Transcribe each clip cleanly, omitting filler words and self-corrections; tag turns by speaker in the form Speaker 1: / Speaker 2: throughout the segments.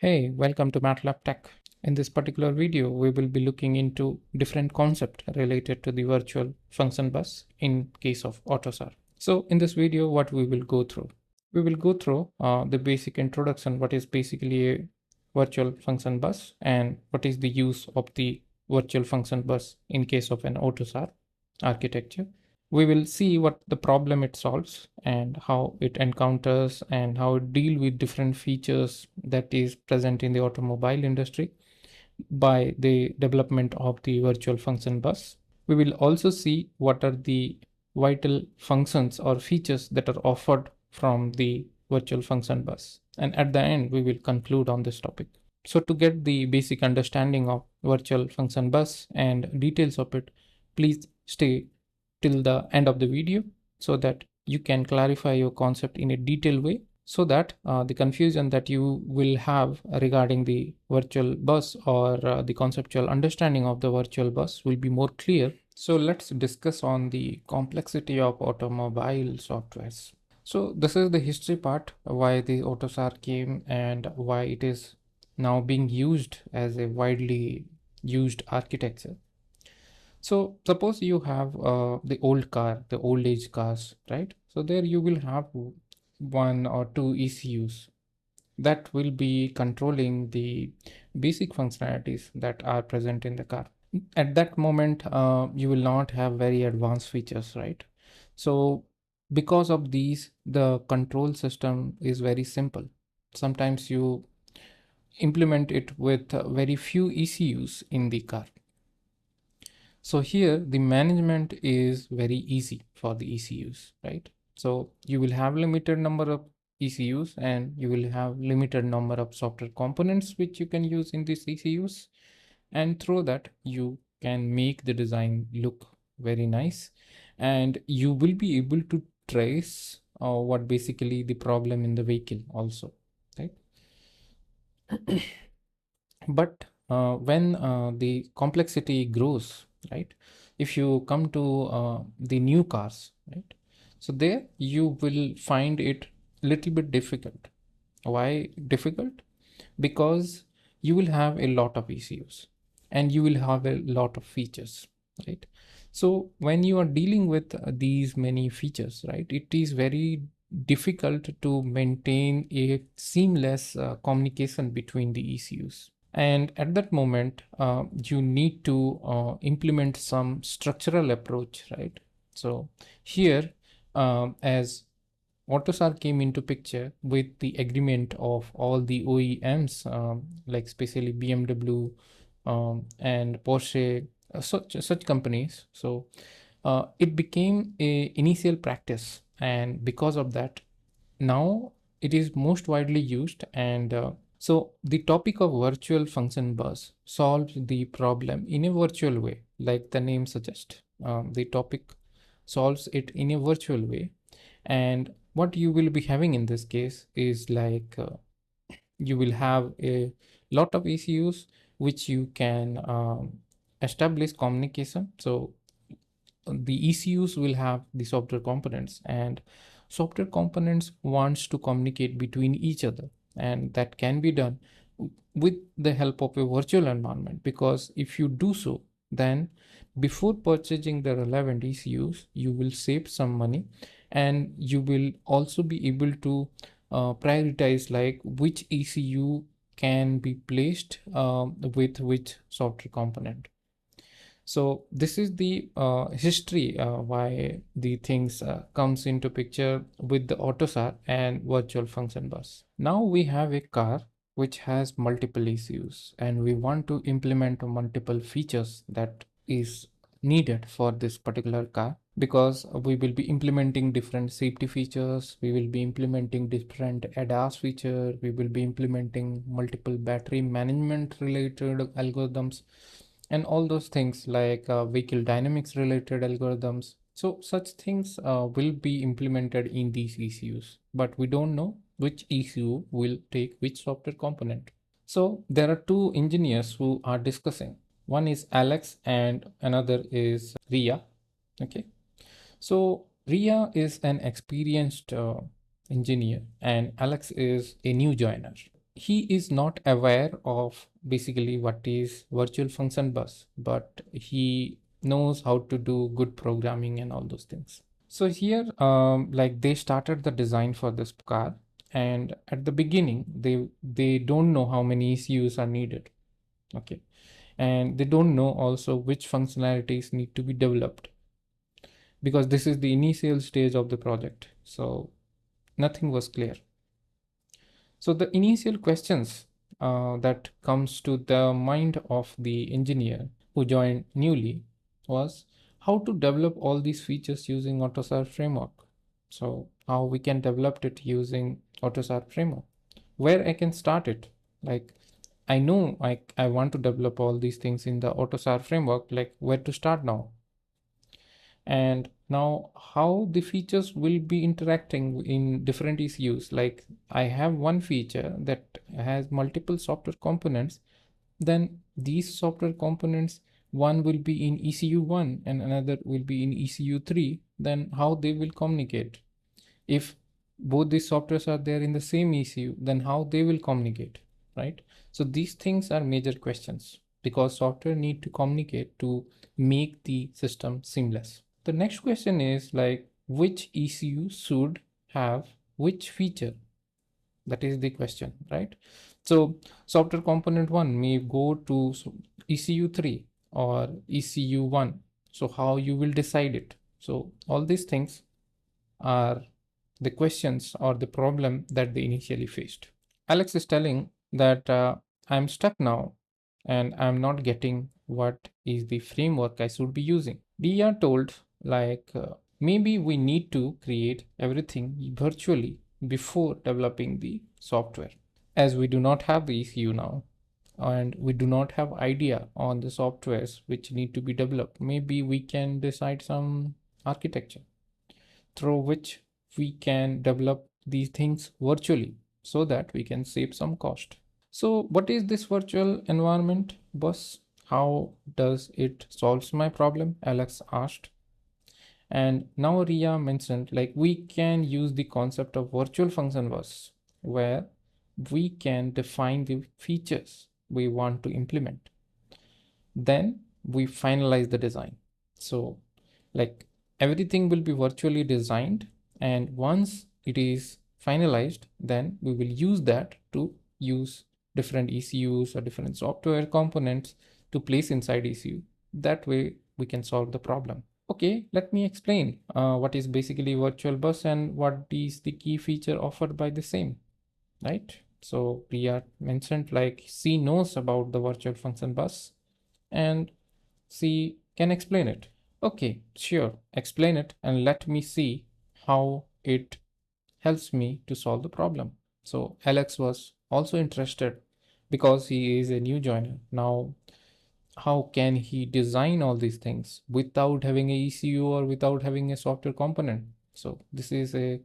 Speaker 1: Hey, welcome to MATLAB Tech. In this particular video, we will be looking into different concepts related to the virtual function bus in case of Autosar. So in this video, what we will go through? We will go through the basic introduction, what is basically a virtual function bus and what is the use of the virtual function bus in case of an Autosar architecture. We will see what the problem it solves and how it encounters and how it deal with different features that is present in the automobile industry by the development of the virtual function bus. We will also see what are the vital functions or features that are offered from the virtual function bus. And at the end, we will conclude on this topic. So to get the basic understanding of virtual function bus and details of it, please stay till the end of the video so that you can clarify your concept in a detailed way so that the confusion that you will have regarding the virtual bus or the conceptual understanding of the virtual bus will be more clear. So let's discuss on the complexity of automobile softwares. So this is the history part, why the Autosar came and why it is now being used as a widely used architecture. So suppose you have the old car, the old age cars, right? So there you will have one or two ECUs that will be controlling the basic functionalities that are present in the car. At that moment, you will not have very advanced features, right? So because of these, the control system is very simple. Sometimes you implement it with very few ECUs in the car. So here the management is very easy for the ECUs, right? So you will have limited number of ECUs and you will have limited number of software components which you can use in these ECUs, and through that you can make the design look very nice, and you will be able to trace what basically the problem in the vehicle also, right? But when the complexity grows, right? If you come to the new cars, right? So there you will find it little bit difficult. Why difficult? Because you will have a lot of ECUs and you will have a lot of features, right? So when you are dealing with these many features, right, it is very difficult to maintain a seamless communication between the ECUs. And at that moment, you need to implement some structural approach, right? So here, as Autosar came into picture with the agreement of all the OEMs, like especially BMW and Porsche, such companies. So it became a initial practice, and because of that, now it is most widely used. And so the topic of virtual function bus solves the problem in a virtual way, like the name suggests. The topic solves it in a virtual way, and what you will be having in this case is like you will have a lot of ECUs which you can establish communication. So the ECUs will have the software components, and software components wants to communicate between each other, and that can be done with the help of a virtual environment. Because if you do so, then before purchasing the relevant ECUs you will save some money, and you will also be able to prioritize like which ECU can be placed with which software component. So this is the history why the things comes into picture with the Autosar and virtual function bus. Now we have a car which has multiple ECUs, and we want to implement multiple features that is needed for this particular car, because we will be implementing different safety features, we will be implementing different ADAS feature, we will be implementing multiple battery management related algorithms, and all those things like vehicle dynamics related algorithms. So such things will be implemented in these ECUs, but we don't know which ECU will take which software component. So there are two engineers who are discussing. One is Alex and another is Ria. Okay. So Ria is an experienced engineer and Alex is a new joiner. he is not aware of basically what is virtual function bus, but he knows how to do good programming and all those things. So here, like they started the design for this car, and at the beginning, they don't know how many ECUs are needed. Okay, and they don't know also which functionalities need to be developed, because this is the initial stage of the project. So nothing was clear. So the initial questions that comes to the mind of the engineer who joined newly was how to develop all these features using Autosar framework. So how we can develop it using Autosar framework. Where I can start it? Like I know I want to develop all these things in the Autosar framework, like where to start now? And now how the features will be interacting in different ECUs. Like I have one feature that has multiple software components, then these software components, one will be in ECU1 and another will be in ECU3, then how they will communicate? If both these softwares are there in the same ECU, then how they will communicate, right? So these things are major questions, because software need to communicate to make the system seamless. The next question is like which ECU should have which feature? That is the question, right? So software component 1 may go to ECU3 or ECU1. So how you will decide it? So all these things are the questions or the problem that they initially faced. Alex is telling that I'm stuck now and I'm not getting what is the framework I should be using. Dia told like maybe we need to create everything virtually before developing the software, as we do not have the ECU now and we do not have idea on the softwares which need to be developed. Maybe we can decide some architecture through which we can develop these things virtually so that we can save some cost. So what is this virtual environment bus? How does it solves my problem? Alex asked. And now Ria mentioned like we can use the concept of virtual function bus where we can define the features we want to implement. Then we finalize the design. So like everything will be virtually designed, and once it is finalized, then we will use that to use different ECUs or different software components to place inside ECU. That way we can solve the problem. Okay, let me explain what is basically virtual bus and what is the key feature offered by the same, right? So Priya mentioned like she knows about the virtual function bus and she can explain it. Okay, sure, explain it and let me see how it helps me to solve the problem. So Alex was also interested because he is a new joiner. Now, how can he design all these things without having a ECU or without having a software component? So this is a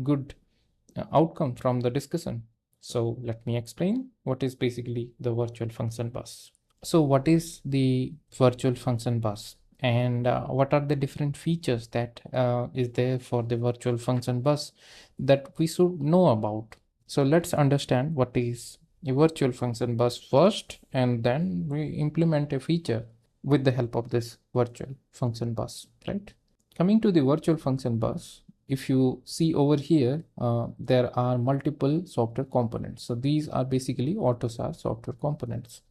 Speaker 1: good outcome from the discussion. So let me explain what is basically the virtual function bus. So what is the virtual function bus, and what are the different features that is there for the virtual function bus that we should know about? So let's understand what is a virtual function bus first, and then we implement a feature with the help of this virtual function bus, right? Coming to the virtual function bus, if you see over here, there are multiple software components. So these are basically Autosar software components.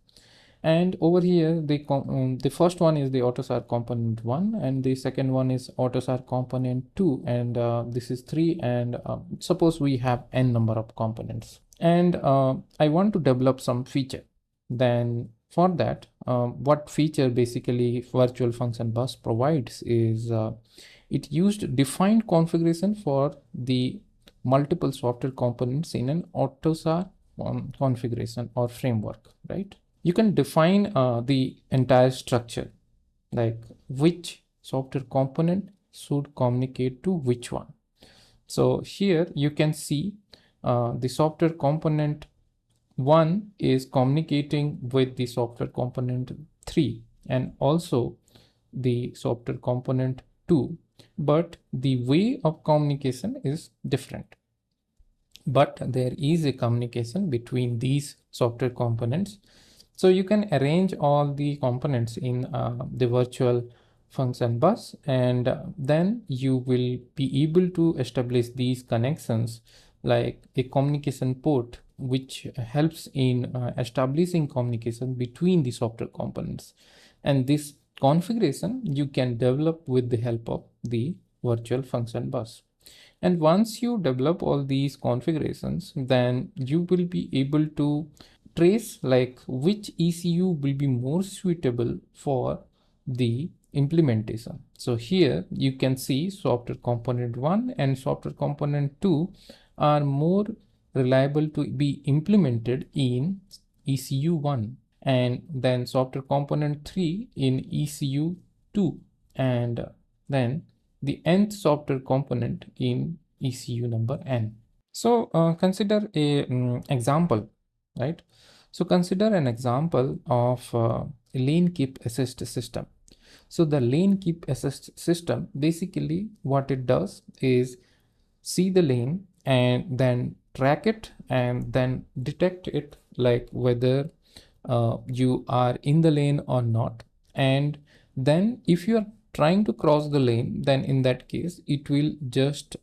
Speaker 1: And over here, the first one is the Autosar component 1, and the second one is Autosar component 2, and this is 3. And suppose we have n number of components, and I want to develop some feature. Then for that, what feature basically virtual function bus provides is it used defined configuration for the multiple software components in an Autosar configuration or framework, right? You can define the entire structure, like which software component should communicate to which one. So here you can see the software component 1 is communicating with the software component 3 and also the software component 2, but the way of communication is different. but there is a communication between these software components. So you can arrange all the components in the virtual function bus, and then you will be able to establish these connections like a communication port, which helps in establishing communication between the software components. And this configuration you can develop with the help of the virtual function bus. And once you develop all these configurations, then you will be able to trace like which ECU will be more suitable for the implementation. So here you can see software component 1 and software component 2 are more reliable to be implemented in ECU 1, and then software component 3 in ECU 2, and then the nth software component in ECU number n. So consider a example, right? So consider an example of lane keep assist system. So the lane keep assist system, basically what it does is see the lane and then track it and then detect it, like whether you are in the lane or not. And then if you are trying to cross the lane, then in that case it will just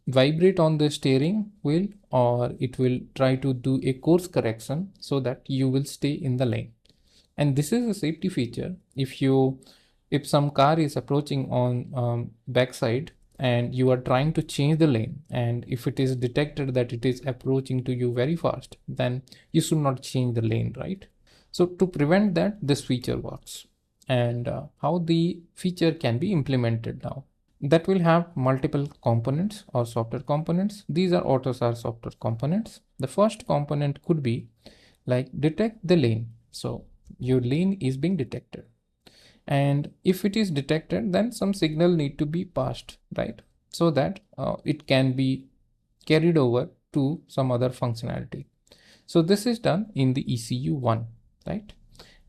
Speaker 1: vibrate on the steering wheel, or it will try to do a course correction so that you will stay in the lane. And this is a safety feature. If some car is approaching on backside and you are trying to change the lane, and if it is detected that it is approaching to you very fast, then you should not change the lane, right? So to prevent that, this feature works. And how the feature can be implemented now, that will have multiple components or software components. These are Autosar software components. The first component could be like detect the lane. So your lane is being detected, and if it is detected, then some signal need to be passed, right? So that it can be carried over to some other functionality. So this is done in the ECU1, right?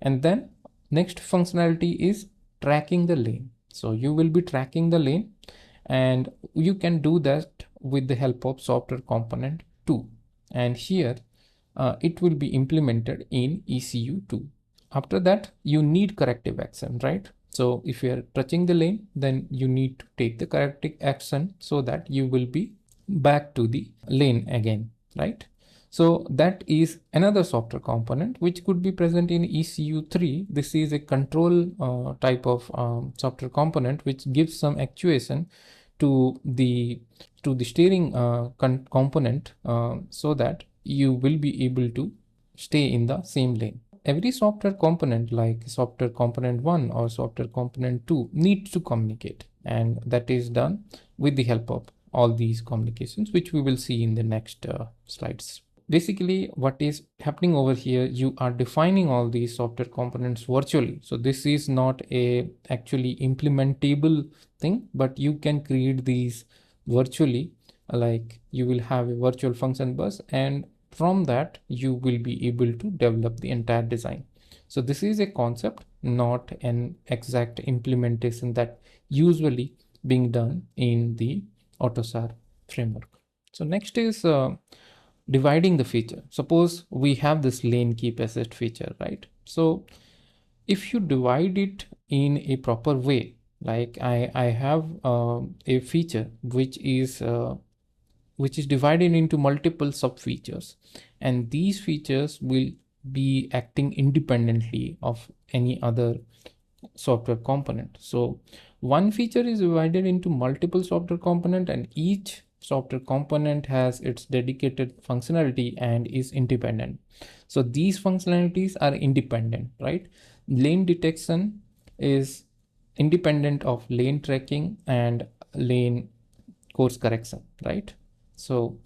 Speaker 1: And then next functionality is tracking the lane. So you will be tracking the lane, and you can do that with the help of software component 2. And here it will be implemented in ECU2. After that, you need corrective action, right? So if you are touching the lane, then you need to take the corrective action so that you will be back to the lane again, right? So that is another software component which could be present in ECU3. This is a control type of software component which gives some actuation to the steering component so that you will be able to stay in the same lane. Every software component like software component 1 or software component 2 needs to communicate, and that is done with the help of all these communications, which we will see in the next slides. Basically what is happening over here, you are defining all these software components virtually. So this is not a actually implementable thing, but you can create these virtually. Like you will have a virtual function bus, and from that you will be able to develop the entire design. So this is a concept, not an exact implementation that usually being done in the Autosar framework. So next is dividing the feature. Suppose we have this lane keep assist feature, right? So if you divide it in a proper way, like I have a feature which is divided into multiple sub features, and these features will be acting independently of any other software component. So one feature is divided into multiple software component, and each software component has its dedicated functionality and is independent. So these functionalities are independent, right? Lane detection is independent of lane tracking and lane course correction, right? So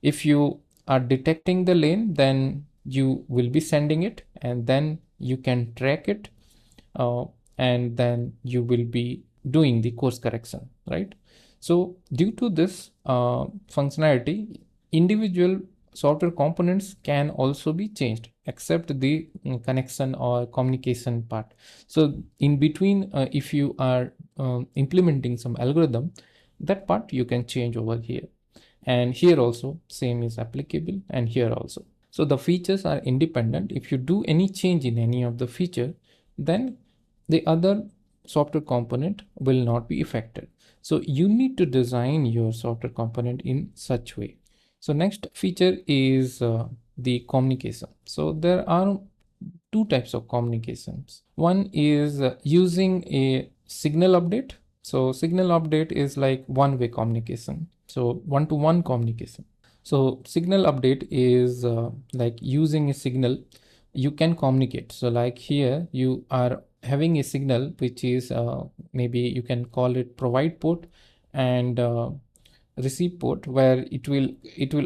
Speaker 1: if you are detecting the lane, then you will be sending it, and then you can track it, uh, and then you will be doing the course correction, right? So due to this functionality, individual software components can also be changed except the connection or communication part. So in between, if you are implementing some algorithm, that part you can change over here. and here also same is applicable, and here also. So the features are independent. If you do any change in any of the feature, then the other software component will not be affected. So you need to design your software component in such way. So next feature is the communication. So there are two types of communications. One is using a signal update. So signal update is like one-way communication. So one-to-one communication. So signal update is like using a signal you can communicate. So like here you are having a signal which is maybe you can call it provide port and receive port, where it will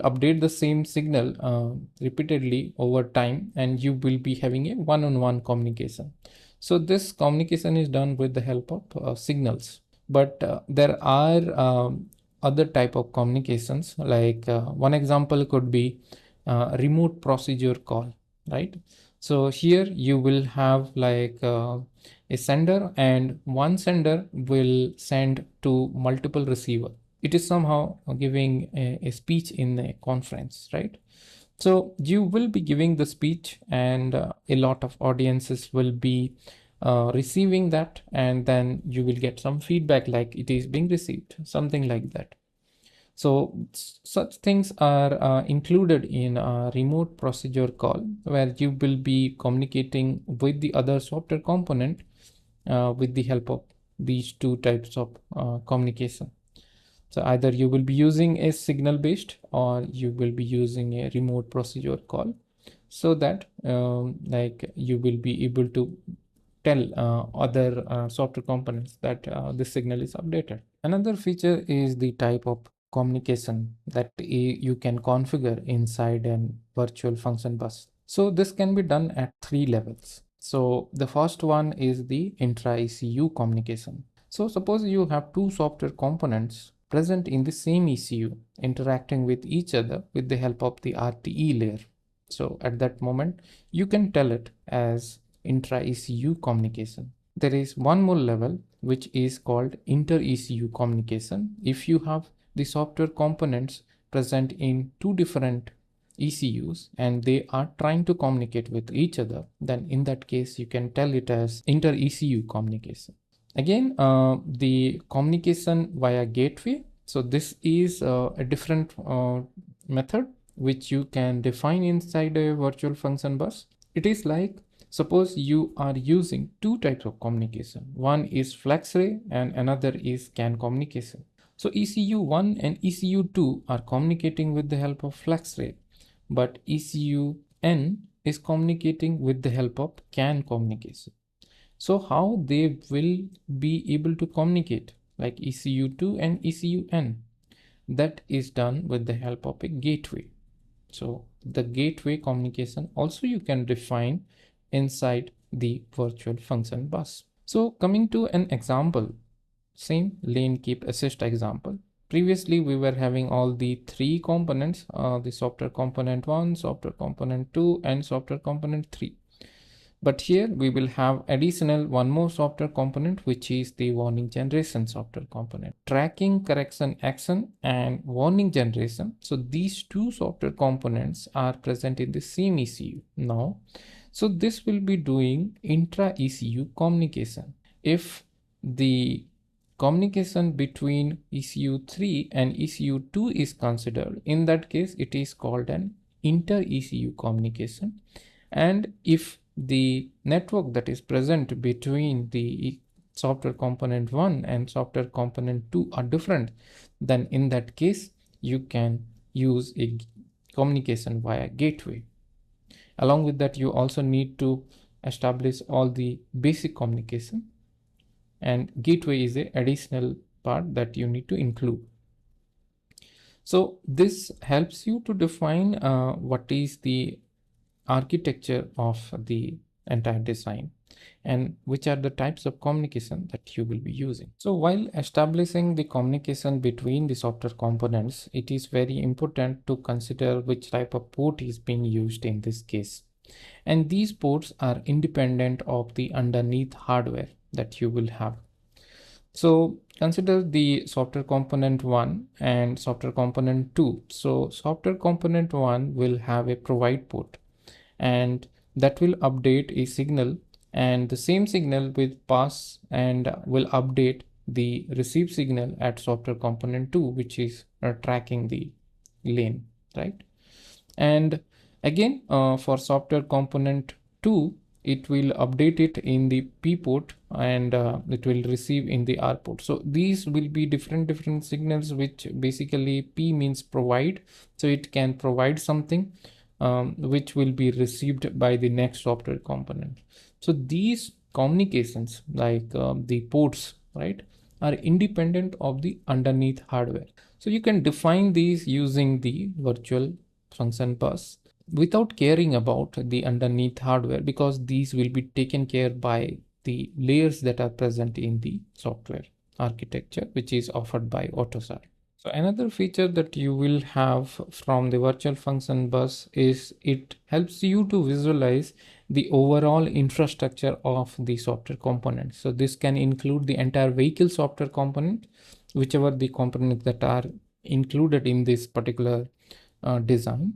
Speaker 1: update the same signal repeatedly over time, and you will be having a one-on-one communication. So this communication is done with the help of signals. But there are other type of communications, like one example could be remote procedure call, right? So here you will have like a sender, and one sender will send to multiple receiver. It is somehow giving a speech in a conference, right? So you will be giving the speech, and a lot of audiences will be receiving that, and then you will get some feedback like it is being received, something like that. So such things are included in a remote procedure call, where you will be communicating with the other software component with the help of these two types of communication. So either you will be using a signal based, or you will be using a remote procedure call, so that like you will be able to tell other software components that this signal is updated. Another feature is the type of communication that you can configure inside an virtual function bus. So this can be done at three levels. So the first one is the intra-ECU communication. So suppose you have two software components present in the same ECU interacting with each other with the help of the RTE layer. So at that moment, you can tell it as intra-ECU communication. There is one more level which is called inter-ECU communication. If you have the software components present in two different ECUs and they are trying to communicate with each other, then in that case you can tell it as inter-ECU communication. Again, the communication via gateway. So this is a different method which you can define inside a virtual function bus. It is like, suppose you are using two types of communication. One is FlexRay and another is CAN communication. So ECU1 and ECU2 are communicating with the help of FlexRay, but ECUN is communicating with the help of CAN communication. So how they will be able to communicate like ECU2 and ECUN? That is done with the help of a gateway. So the gateway communication also you can define inside the virtual function bus. So coming to an example, same lane keep assist example. Previously we were having all the three components, the software component 1, software component 2 and software component 3. But here we will have additional one more software component, which is the warning generation software component. Tracking, correction, action and warning generation. So these two software components are present in the same ECU now. So this will be doing intra-ECU communication. If the communication between ECU3 and ECU2 is considered, in that case it is called an inter-ECU communication. And if the network that is present between the software component 1 and software component 2 are different, then in that case you can use a communication via gateway. Along with that, you also need to establish all the basic communication, and gateway is an additional part that you need to include. So this helps you to define what is the architecture of the entire design and which are the types of communication that you will be using. So while establishing the communication between the software components, it is very important to consider which type of port is being used in this case. And these ports are independent of the underneath hardware that you will have. So consider the software component 1 and software component 2. So software component 1 will have a provide port, and that will update a signal, and the same signal will pass and will update the receive signal at software component 2, which is tracking the lane, right? And again, for software component 2, it will update it in the p port, and it will receive in the r port. So these will be different signals, which basically p means provide, so it can provide something which will be received by the next software component. So these communications, like the ports, right, are independent of the underneath hardware. So you can define these using the virtual function bus without caring about the underneath hardware, because these will be taken care by the layers that are present in the software architecture, which is offered by Autosar. So another feature that you will have from the virtual function bus is it helps you to visualize the overall infrastructure of the software component. So this can include the entire vehicle software component, whichever the components that are included in this particular design.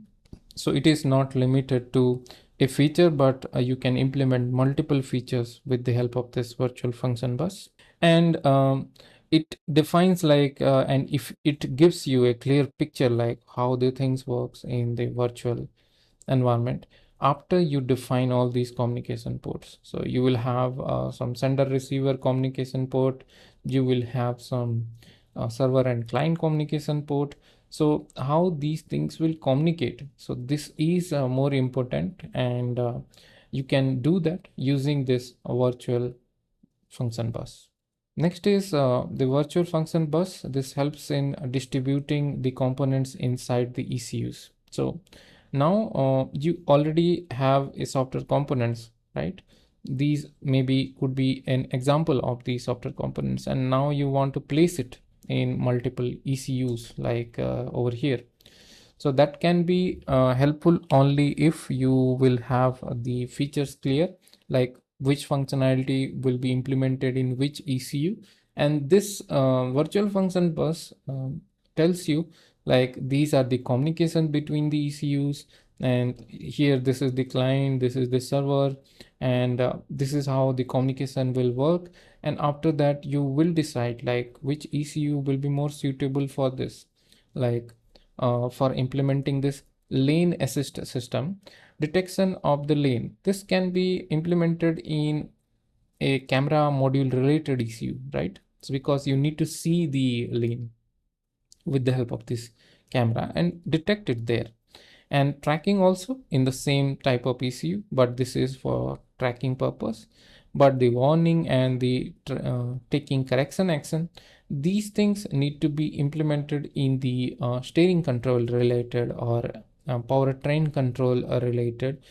Speaker 1: So it is not limited to a feature, but you can implement multiple features with the help of this virtual function bus. And it defines like and if it gives you a clear picture like how the things works in the virtual environment after you define all these communication ports. So you will have some sender receiver communication port, you will have some server and client communication port. So how these things will communicate, so this is more important, and you can do that using this virtual function bus. Next is the virtual function bus. This helps in distributing the components inside the ECUs. So now you already have a software components, right? These maybe could be an example of the software components, and now you want to place it in multiple ECUs like over here. So that can be helpful only if you will have the features clear, like which functionality will be implemented in which ECU. And this virtual function bus tells you like these are the communication between the ECUs, and here this is the client, this is the server, and this is how the communication will work. And after that you will decide like which ECU will be more suitable for this, like for implementing this lane assist system detection of the lane. This can be implemented in a camera module related ECU, right? It's because you need to see the lane with the help of this camera and detect it there. And tracking also in the same type of ECU, but this is for tracking purpose. But the warning and the taking correction action, these things need to be implemented in the steering control related or powertrain control related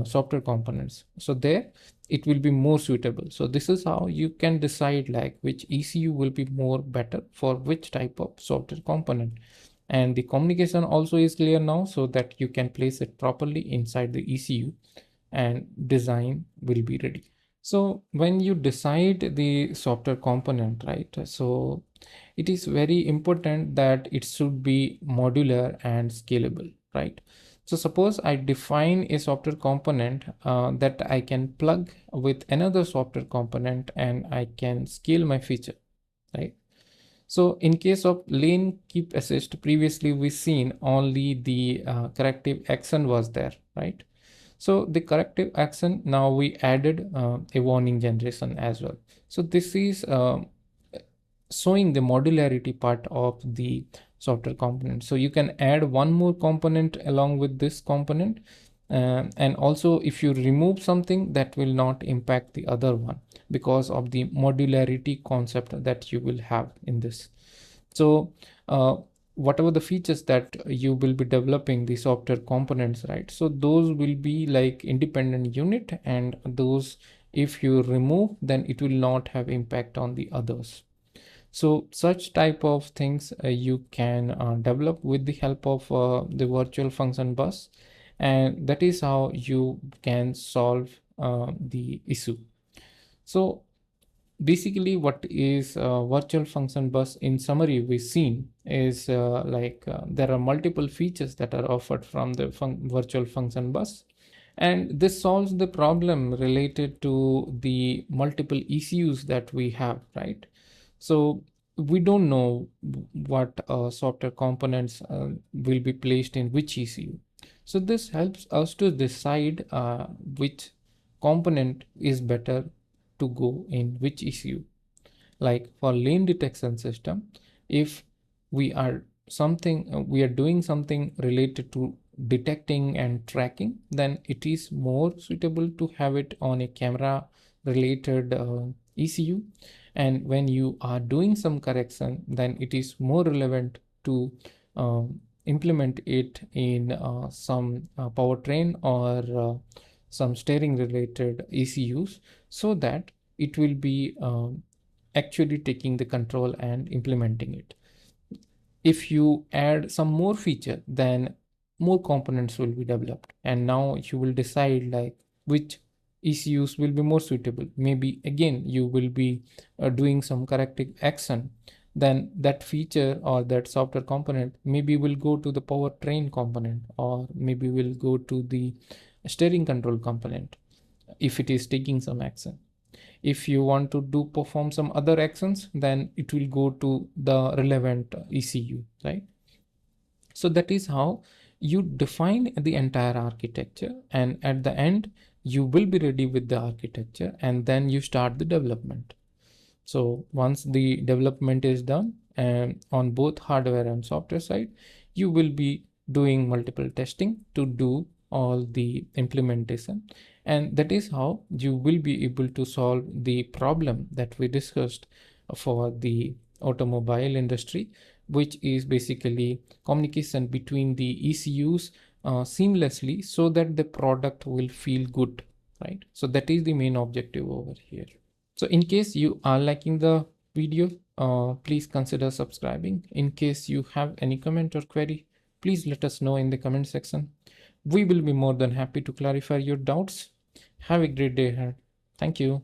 Speaker 1: software components. So there it will be more suitable. So this is how you can decide like which ECU will be more better for which type of software component. And the communication also is clear now, so that you can place it properly inside the ECU and design will be ready. So when you decide the software component, right, so it is very important that it should be modular and scalable, right? So suppose I define a software component that I can plug with another software component and I can scale my feature, right? So in case of lane keep assist, previously we seen only the corrective action was there, right? So the corrective action, now we added a warning generation as well. So this is showing the modularity part of the software component. So you can add one more component along with this component. And also if you remove something, that will not impact the other one because of the modularity concept that you will have in this. So whatever the features that you will be developing the software components, right, so those will be like independent unit, and those if you remove, then it will not have impact on the others. So such type of things you can develop with the help of the virtual function bus, and that is how you can solve the issue. So basically what is virtual function bus in summary we've seen is there are multiple features that are offered from the virtual function bus, and this solves the problem related to the multiple ECUs that we have, right? So we don't know what software components will be placed in which ECU. So this helps us to decide which component is better to go in which ECU. Like for lane detection system, if we are doing something related to detecting and tracking, then it is more suitable to have it on a camera related ECU. And when you are doing some correction, then it is more relevant to implement it in some powertrain or some steering related ECUs, so that it will be actually taking the control and implementing it. If you add some more feature, then more components will be developed, and now you will decide like which ECUs will be more suitable. Maybe again you will be doing some corrective action, then that feature or that software component maybe will go to the powertrain component, or maybe will go to the steering control component if it is taking some action. If you want to do perform some other actions, then it will go to the relevant ECU, right? So that is how you define the entire architecture, and at the end you will be ready with the architecture, and then you start the development. So once the development is done, and on both hardware and software side, you will be doing multiple testing to do all the implementation. And that is how you will be able to solve the problem that we discussed for the automobile industry, which is basically communication between the ECUs seamlessly, so that the product will feel good, right? So that is the main objective over here. So in case you are liking the video, please consider subscribing. In case you have any comment or query, please let us know in the comment section. We will be more than happy to clarify your doubts. Have a great day ahead. Thank you.